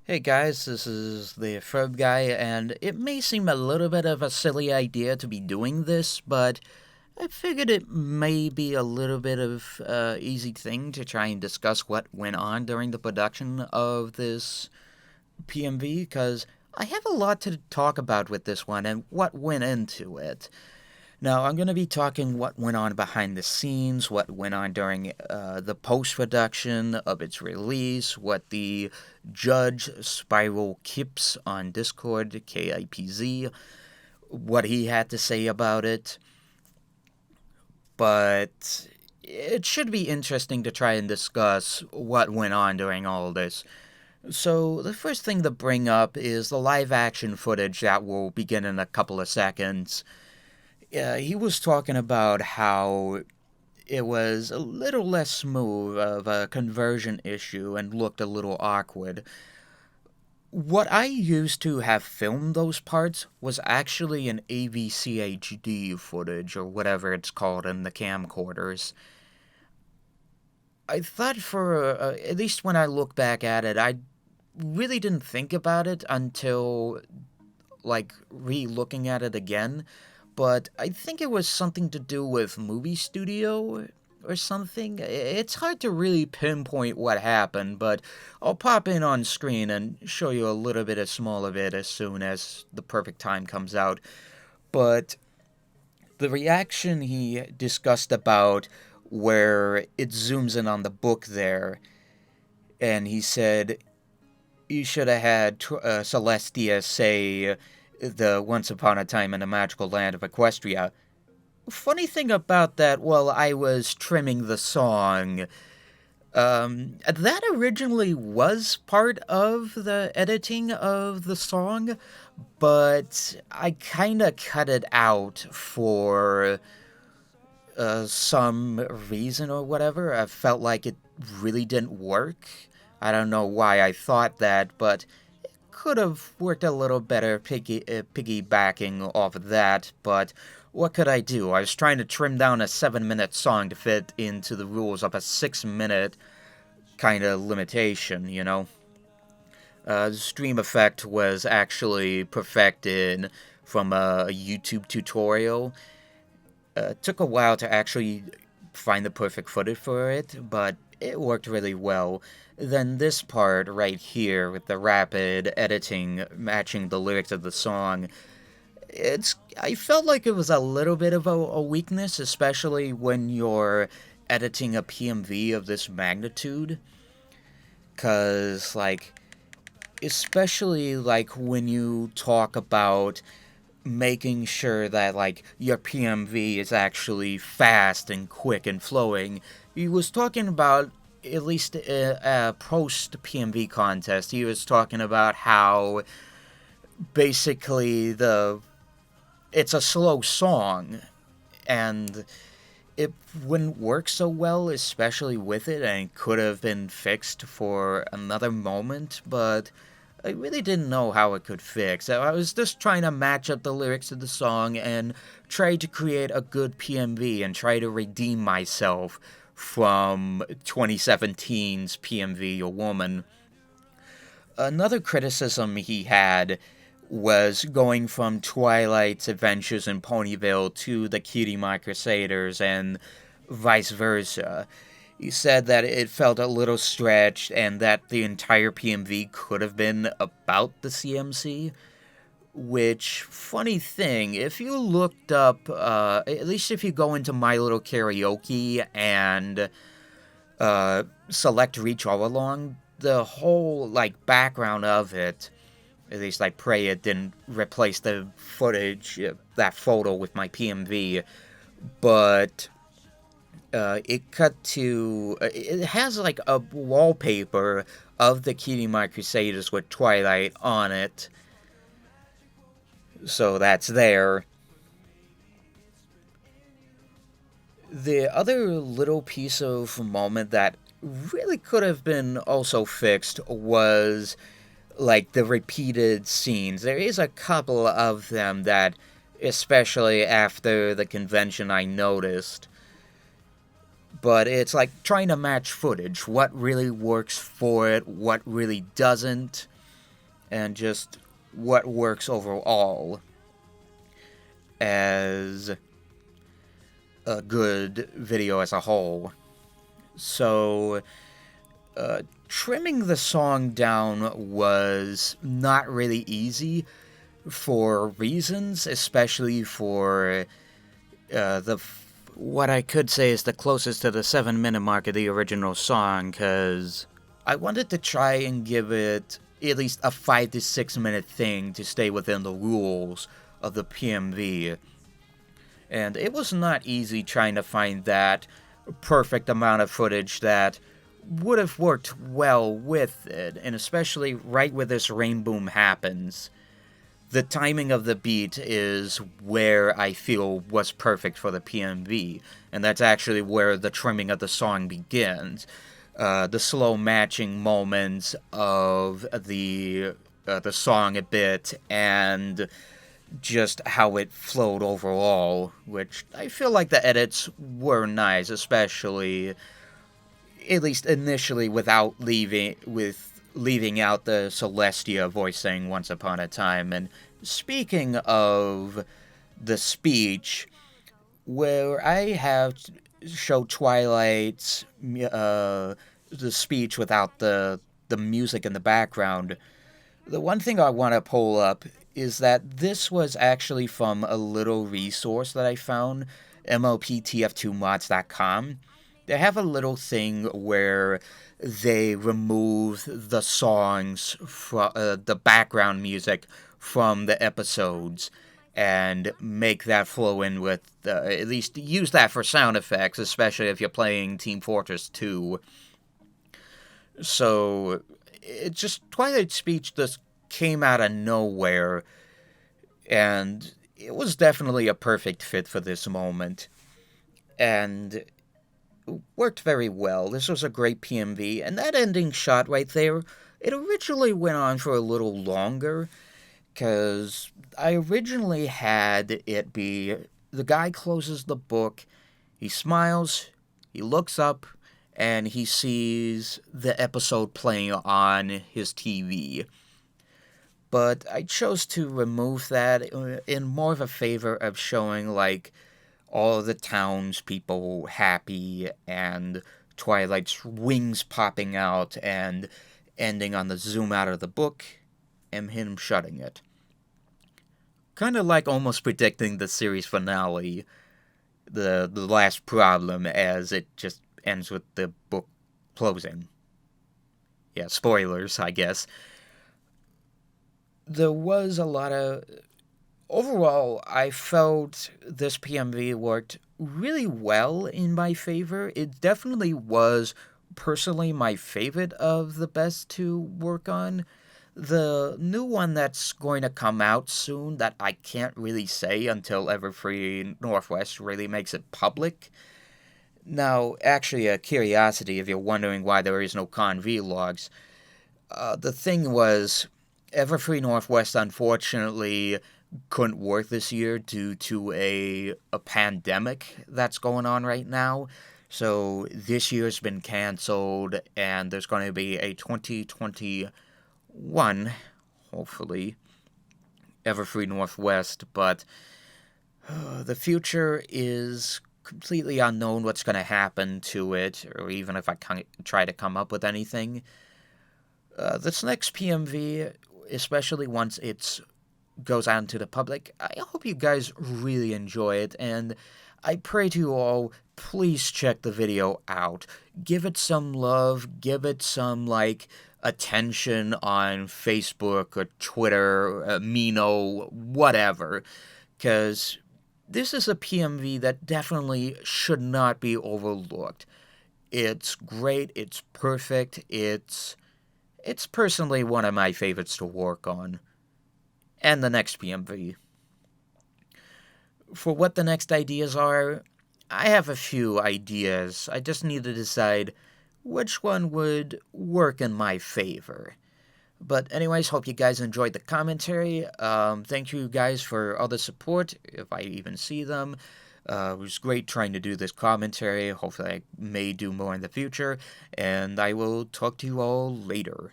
Hey guys, this is the Ferb guy, and it may seem a little bit of a silly idea to be doing this, but I figured it may be a little bit of easy thing to try and discuss what went on during the production of this PMV, because I have a lot to talk about with this one and what went into it. Now, I'm going to be talking what went on behind the scenes, what went on during the post production of its release, what the judge Spiral Kips on Discord, KIPZ, what he had to say about it. But it should be interesting to try and discuss what went on during all this. So, the first thing to bring up is the live action footage that will begin in a couple of seconds. He was talking about how it was a little less smooth of a conversion issue and looked a little awkward. What I used to have filmed those parts was actually an AVCHD footage, or whatever it's called in the camcorders. I thought at least when I look back at it, I really didn't think about it until, like, re looking at it again, but I think it was something to do with movie studio or something. It's hard to really pinpoint what happened, but I'll pop in on screen and show you a little bit of small of it as soon as the perfect time comes out. But the reaction he discussed about where it zooms in on the book there, and he said you should have had Celestia say the Once Upon a Time in the Magical Land of Equestria. Funny thing about that, while I was trimming the song, that originally was part of the editing of the song, but I kind of cut it out for some reason or whatever. I felt like it really didn't work. I don't know why I thought that, but could have worked a little better piggybacking off of that, but what could I do? I was trying to trim down a 7-minute song to fit into the rules of a 6-minute kind of limitation, you know? The stream effect was actually perfected from a YouTube tutorial. It took a while to actually find the perfect footage for it, but it worked really well. Then this part right here with the rapid editing matching the lyrics of the song, I felt like it was a little bit of a weakness, especially when you're editing a PMV of this magnitude. Cause especially like when you talk about making sure that like your PMV is actually fast and quick and flowing. He was talking about at least a post PMV contest. He was talking about how basically it's a slow song and it wouldn't work so well, especially with it, and it could have been fixed for another moment, but I really didn't know how it could fix. I was just trying to match up the lyrics of the song and try to create a good PMV and try to redeem myself from 2017's PMV A Woman. Another criticism he had was going from Twilight's adventures in Ponyville to the Cutie Mark Crusaders and vice versa. He said that it felt a little stretched and that the entire PMV could have been about the CMC. Which, funny thing, if you looked up, at least if you go into My Little Karaoke and select Reach All Along, the whole, like, background of it, at least I pray it didn't replace the footage, that photo with my PMV, but it cut to, it has like a wallpaper of the Cutie Mark Crusaders with Twilight on it, so that's there. The other little piece of moment that really could have been also fixed was like the repeated scenes. There is a couple of them that, especially after the convention, I noticed. But it's like trying to match footage. What really works for it, what really doesn't. and just what works overall as a good video as a whole. So, trimming the song down was not really easy for reasons, especially for the what I could say is the closest to the 7-minute mark of the original song, because I wanted to try and give it at least a 5 to 6 minute thing to stay within the rules of the PMV. And it was not easy trying to find that perfect amount of footage that would have worked well with it, and especially right where this rain boom happens. The timing of the beat is where I feel was perfect for the PMV, and that's actually where the trimming of the song begins. The slow matching moments of the song a bit, and just how it flowed overall, which I feel like the edits were nice, especially at least initially without leaving out the Celestia voice saying "Once Upon a Time." And speaking of the speech, where I have show Twilight's the speech without the music in the background, the one thing I want to pull up is that this was actually from a little resource that I found, moptf2mods.com. They have a little thing where they remove the songs from the background music from the episodes and make that flow in with at least use that for sound effects, especially if you're playing Team Fortress 2. So it just Twilight's speech just came out of nowhere, and it was definitely a perfect fit for this moment, and worked very well. This was a great PMV, and that ending shot right there, it originally went on for a little longer, because I originally had it be the guy closes the book, he smiles, he looks up, and he sees the episode playing on his TV. But I chose to remove that in more of a favor of showing, like, all the townspeople happy and Twilight's wings popping out and ending on the zoom out of the book and him shutting it. Kind of like almost predicting the series finale, the last problem, as it just ends with the book closing. Yeah, spoilers, I guess. There was a lot of. Overall, I felt this PMV worked really well in my favor. It definitely was personally my favorite of the best to work on. The new one that's going to come out soon that I can't really say until Everfree Northwest really makes it public. Now, actually, a curiosity if you're wondering why there is no Con vlogs. The thing was, Everfree Northwest unfortunately couldn't work this year due to a pandemic that's going on right now. So this year's been canceled, and there's going to be a 2021, hopefully, Everfree Northwest, but the future is completely unknown what's going to happen to it, or even if I try to come up with anything. This next PMV, especially once it goes out into the public, I hope you guys really enjoy it, and I pray to you all, please check the video out. Give it some love, give it some, like, attention on Facebook or Twitter, Mino, whatever, because this is a PMV that definitely should not be overlooked. It's great, it's perfect, it's personally one of my favorites to work on. And the next PMV. For what the next ideas are, I have a few ideas. I just need to decide which one would work in my favor. But anyways, hope you guys enjoyed the commentary. Thank you guys for all the support, if I even see them. It was great trying to do this commentary. Hopefully I may do more in the future. And I will talk to you all later.